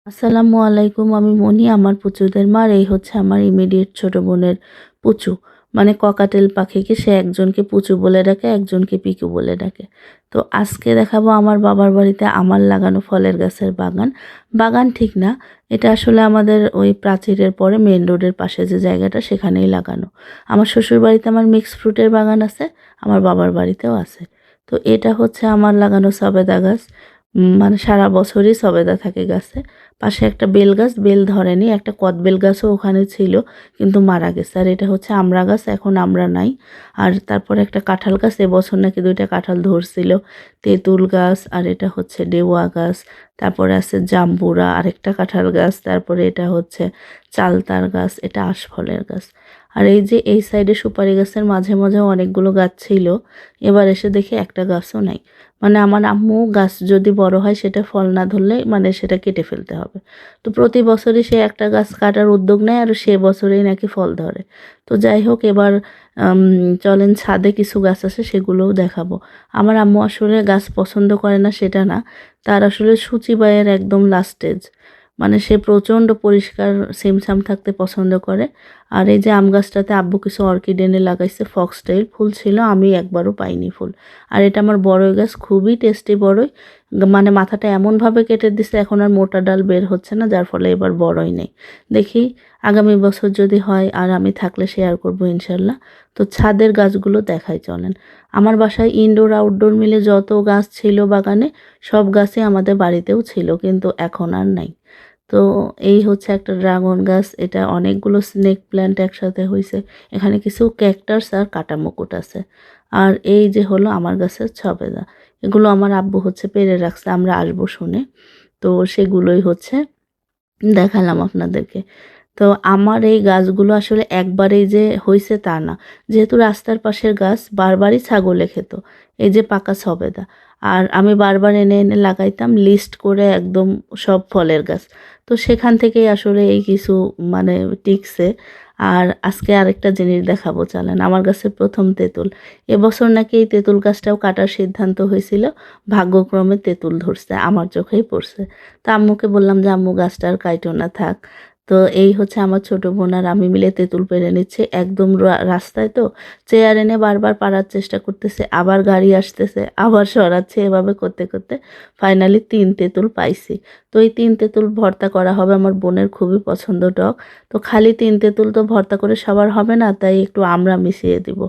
আসসালামু আলাইকুম। আমি মনি, আমার পুচুদের মা। আর এই হচ্ছে আমার ইমিডিয়েট ছোট বোনের পুচু। মানে ককাটেল পাখিকে সে একজনকে পুচু বলে ডাকে, একজনকে পিকু বলে ডাকে। তো আজকে দেখাবো আমার বাবার বাড়িতে আমার লাগানো ফলের গাছের বাগান। বাগান ঠিক না, এটা আসলে আমাদের ওই প্রাচীরের পরে মেন রোডের পাশে যে জায়গাটা সেখানেই লাগানো। আমার শ্বশুর বাড়িতে আমার মিক্স ফ্রুটের বাগান আছে, আমার বাবার বাড়িতেও আছে। তো এটা হচ্ছে আমার লাগানো সবেদা গাছ। মানে সারা বছরই সবেদা থাকে গাছে। পাশে একটা বেল গাছ, বেল ধরেনি। একটা কদবেল গাছও ওখানে ছিল, কিন্তু মারা গেছে। আর এটা হচ্ছে আমড়া গাছ, এখন আমড়া নাই। আর তারপরে একটা কাঁঠাল গাছ, এবছর নাকি 2টা কাঁঠাল ধরছিল। তেঁতুল গাছ, আর এটা হচ্ছে ডেওয়া গাছ। তারপরে আছে জাম্বুরা, আরেকটা কাঁঠাল গাছ। তারপরে এটা হচ্ছে চালতার গাছ, এটা আশফলের গাছ। আর এই যে এই সাইডে সুপারি গাছের মাঝে মাঝে অনেকগুলো গাছ ছিল, এবার এসে দেখি একটা গাছও নাই। মানে আমার আম্মু গাছ যদি বড় হয় সেটা ফল না ধরলে মানে সেটা কেটে ফেলতে হবে। তো প্রতি বছরই সে একটা গাছ কাটার উদ্যোগ নেয়, আর সে বছরেই নাকি ফল ধরে। তো যাই হোক, এবার চলেন ছাদে কিছু গাছ আছে সেগুলোও দেখাবো। আমার আম্মু আসলে গাছ পছন্দ করে না সেটা না, তার আসলে সূচিবায়ের একদম লাস্ট স্টেজ। মানে সে প্রচণ্ড পরিষ্কার ছিমছাম থাকতে পছন্দ করে। আর এই যে আম গাছটাতে আব্বু কিছু অর্কিড এনে লাগাইছে, ফক্সটেল ফুল ছিল, আমি একবারও পাইনি ফুল। আর এটা আমার বড়ই গাছ, খুবই টেস্টি বড়ই। মানে মাথাটা এমনভাবে কেটে দিছে, এখন আর মোটা ডাল বের হচ্ছে না, যার ফলে এবার বড়ই নেই। দেখি আগামী বছর যদি হয়, আর আমি থাকলে শেয়ার করব ইনশাল্লাহ। তো ছাদের গাছগুলো দেখাই চলেন। আমার বাসায় ইনডোর আউটডোর মিলে যত গাছ ছিল বাগানে, সব গাছই আমাদের বাড়িতেও ছিল, কিন্তু এখন আর নাই। তো এই হচ্ছে একটা ড্রাগন গাছ, এটা অনেকগুলো স্নেক প্ল্যান্ট একসাথে হয়েছে। এখানে কিছু ক্যাকটাস আর কাটা মুকুট আছে। আর এই যে হলো আমার গাছের ছবেদা, এগুলো আমার আব্বু হচ্ছে পেরে রাখছে, আমরা আসবো শুনে। তো সেগুলোই হচ্ছে দেখালাম আপনাদেরকে। তো আমার এই গাছগুলো আসলে একবারেই যে হইছে তা না। যেহেতু রাস্তার পাশের গাছ, বারবারই ছাগলে খেত। এই যে পাকা সবেদা। আর আমি বারবার এনে এনে লাগাইতাম লিস্ট করে একদম সব ফলের গাছ। তো সেখান থেকেই আসলে এই কিছু মানে টিকছে। আর আজকে আরেকটা জিনিস দেখাবো চলেন, আমার গাছের প্রথম তেঁতুল। এবছর নাকি এই তেঁতুল গাছটাও কাটার সিদ্ধান্ত হয়েছিল। ভাগ্যক্রমে তেঁতুল ধরছে, আমার চোখেই পড়ছে। তা আম্মুকে বললাম যে আম্মু গাছটা আর কাইটো না, থাক। তো এই হচ্ছে আমার ছোট বোন আর আমি মিলে তেঁতুল পেরে নিচ্ছে একদম রাস্তায়। তো চেয়ার এনে বারবার পাড়ার চেষ্টা করতেছে, আবার গাড়ি আসতেছে, আবার সরাচ্ছে, এভাবে করতে করতে ফাইনালি 3 তেঁতুল পাইছি। তো এই 3 তেঁতুল ভর্তা করা হবে, আমার বোনের খুবই পছন্দ টক। তো খালি 3 তেঁতুল তো ভর্তা করে সবার হবে না, তাই একটু আমরা মিশিয়ে দিব।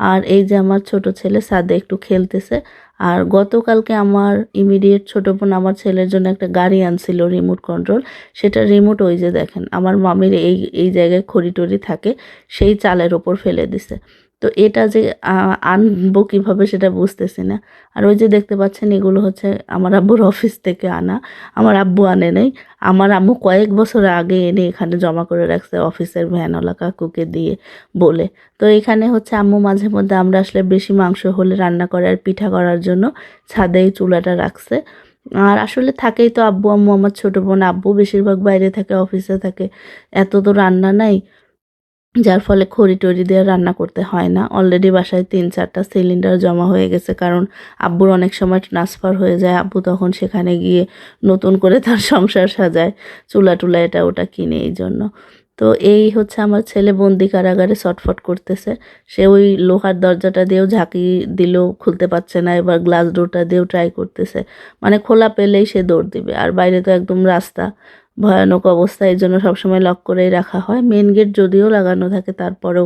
আর এই যে আমার ছোট ছেলে ছাদে একটু খেলতেছে। আর গতকালকে আমার ইমিডিয়েট ছোট বোন আমার ছেলের জন্য একটা গাড়ি আনছিল রিমোট কন্ট্রোল। সেটা রিমোট ওই যে দেখেন আমার মামির এই এই জায়গায় খড়ি টড়ি থাকে, সেই চালের ওপর ফেলে দিছে। তো এটা যে আনবো কীভাবে সেটা বুঝতেছি না। আর ওই যে দেখতে পাচ্ছেন এগুলো হচ্ছে আমার আব্বুর অফিস থেকে আনা। আমার আব্বু আনে নাই, আমার আম্মু কয়েক বছর আগে এনে এখানে জমা করে রাখছে অফিসের ভ্যানওয়ালা কাকুকে দিয়ে বলে। তো এখানে হচ্ছে আম্মু মাঝে মধ্যে আমরা আসলে বেশি মাংস হলে রান্না করে আর পিঠা করার জন্য ছাদে এই চুলাটা রাখছে। আর আসলে থাকেই তো আব্বু আম্মু, আমার ছোট বোন আব্বু বেশিরভাগ বাইরে থাকে, অফিসে থাকে, এত তো রান্না নাই, যার ফলে খড়ি টড়ি দিয়ে রান্না করতে হয় না। অলরেডি বাসায় 3-4টা সিলিন্ডার জমা হয়ে গেছে, কারণ আব্বুর অনেক সময় ট্রান্সফার হয়ে যায়, আব্বু তখন সেখানে গিয়ে নতুন করে তার সংসার সাজায়, চুলা টুলা এটা ওটা কিনে, এই জন্য। তো এই হচ্ছে আমার ছেলে বন্দি কারাগারে ছটফট করতেছে। সে ওই লোহার দরজাটা দিয়েও ঝাঁকি দিলেও খুলতে পারছে না, এবার গ্লাস ডোরটা দিয়েও ট্রাই করতেছে। মানে খোলা পেলেই সে দৌড় দিবে, আর বাইরে তো একদম রাস্তা, ভয়ানক অবস্থা, এই জন্য সবসময় লক করেই রাখা হয়। মেন গেট যদিও লাগানো থাকে, তারপরেও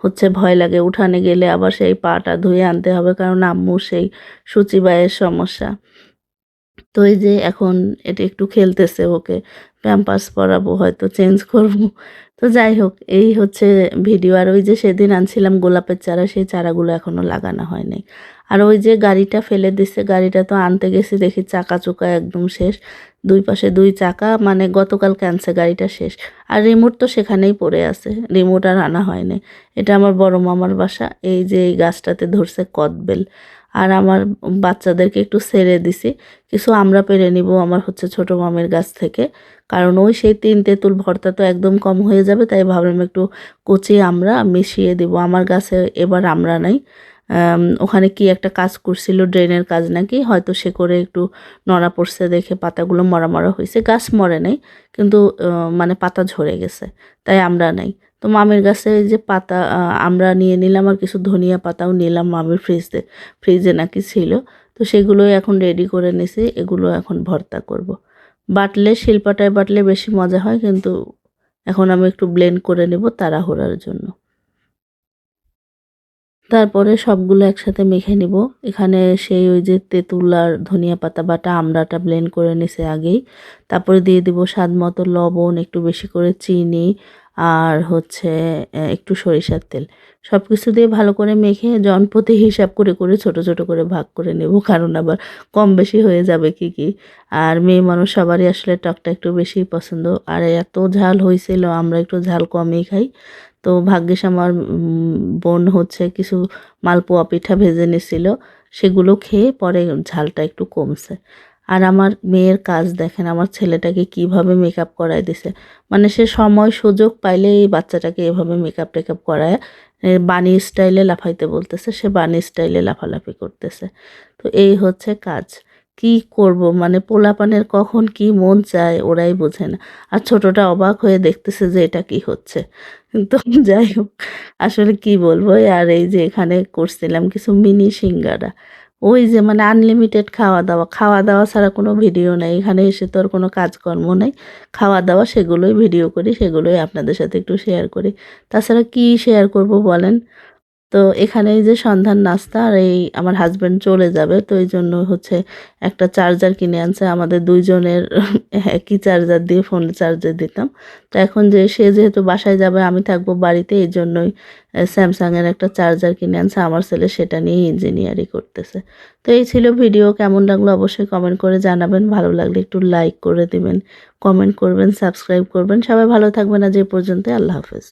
হচ্ছে ভয় লাগে, উঠানে গেলে আবার সেই পাটা ধুয়ে আনতে হবে, কারণ আম্মু সেই সূচিবায়ের সমস্যা। তো এই যে এখন এটা একটু খেলতেছে, ওকে প্যাম্পার্স পরাবো, হয়তো চেঞ্জ করব। তো যাই হোক, এই হচ্ছে ভিডিও। আর ওই যে সেদিন আনছিলাম গোলাপের চারা, সেই চারাগুলো এখনও লাগানো হয়নি। আর ওই যে গাড়িটা ফেলে দিচ্ছে, গাড়িটা তো আনতে গেছি দেখি চাকা চুকা একদম শেষ, 2 পাশে 2 চাকা, মানে গতকাল ক্যান্সে গাড়িটা শেষ। আর রিমোট তো সেখানেই পড়ে আছে, রিমোট আর আনা হয়নি। এটা আমার বড় মামার বাসা। এই যে এই গাছটাতে ধরছে কদবেল। আর আমার বাচ্চাদেরকে একটু ছেড়ে দিছি, কিছু আমরা পেরে নিব আমার হচ্ছে ছোট মামের গাছ থেকে। কারণ ওই সেই 3 তেঁতুল ভর্তা তো একদম কম হয়ে যাবে, তাই ভাবলাম একটু কচি আমরা মিশিয়ে দিব। আমার গাছে এবার আমরা নাই, ওখানে কি একটা কাজ করছিল, ড্রেনের কাজ নাকি, হয়তো সে করে একটু নড়া পড়ছে দেখে পাতাগুলো মরা মরা হয়েছে। গাছ মরে নাই, কিন্তু মানে পাতা ঝরে গেছে, তাই আমরা নাই। তো মামির কাছে এই যে পাতা আমরা নিয়ে নিলাম, আর কিছু ধনিয়া পাতাও নিলাম মামির ফ্রিজে নাকি ছিল। তো সেগুলোই এখন রেডি করে নিছি, এগুলো এখন ভর্তা করব। বাটলে শিলপাটায় বাটলে বেশি মজা হয়, কিন্তু এখন আমি একটু ব্লেন্ড করে নেব তাড়াহুড়ার জন্য। তারপরে সবগুলো একসাথে মেখে নিব। এখানে সেই ওই যে তেঁতুল আর ধনিয়া পাতা বাটা আমড়াটা ব্লেন্ড করে নিছে আগেই। তারপরে দিয়ে দিব স্বাদ মতো লবণ, একটু বেশি করে চিনি, আর হচ্ছে একটু সরিষার তেল। সব কিছু দিয়ে ভালো করে মেখে জনপ্রতি হিসাব করে করে ছোট ছোট করে ভাগ করে নেব, কারণ আবার কম বেশি হয়ে যাবে কি। আর মেয়ে মানুষ সবারই আসলে টকটা একটু বেশিই পছন্দ, আর এত ঝাল হয়েছিল, আমরা একটু ঝাল কমই খাই। তো ভাগ্যিস আমার বোন হচ্ছে কিছু মালপোয়া পিঠা ভেজে নিছিল, সেগুলো খেয়ে পরে ঝালটা একটু কমছে। আর আমার মেয়ের কাজ দেখেন, আমার ছেলেটাকে কিভাবে মেকআপ করায় দিছে। মানে সে সময় সুযোগ পাইলে এই বাচ্চাটাকে এভাবে মেকআপ টেকআপ করায় বানি স্টাইলে লাফাইতে বলতেছে, সে বানি স্টাইলে লাফালাফি করতেছে। তো এই হচ্ছে কাজ। কি করব, মানে পোলাপানের কখন কি মন চায় ওরাই বোঝে না। আর ছোটটা অবাক হয়ে দেখতেছে যে এটা কি হচ্ছে। তো যাই হোক, আসলে কি বলবো, আর এই যে এখানে করছিলাম কিছু মিনি সিঙ্গারা। ওই যে মানে আনলিমিটেড খাওয়া দাওয়া ছাড়া কোনো ভিডিও নাই, এখানে এসে তো আর কোনো কাজকর্ম নাই। খাওয়া দাওয়া সেগুলোই ভিডিও করি, সেগুলোই আপনাদের সাথে একটু শেয়ার করি। তাছাড়া কি শেয়ার করব বলেন। তো এখানে এই যে সন্ধ্যার নাস্তা, আর এই আমার হাজব্যান্ড চলে যাবে, তো এই জন্য হচ্ছে একটা চার্জার কিনে আনছে আমাদের দুইজনের। একই চার্জার দিয়ে ফোনে চার্জার দিতাম। তো এখন যে সে যেহেতু বাসায় যাবে, আমি থাকবো বাড়িতে, এই জন্যই স্যামসাংয়ের একটা চার্জার কিনে আনছে আমার ছেলে, সেটা নিয়ে ইঞ্জিনিয়ারিং করতেছে। তো এই ছিল ভিডিও, কেমন লাগলো অবশ্যই কমেন্ট করে জানাবেন, ভালো লাগলে একটু লাইক করে দিবেন, কমেন্ট করবেন, সাবস্ক্রাইব করবেন। সবাই ভালো থাকবেন, আজ এই পর্যন্ত, আল্লাহ হাফেজ।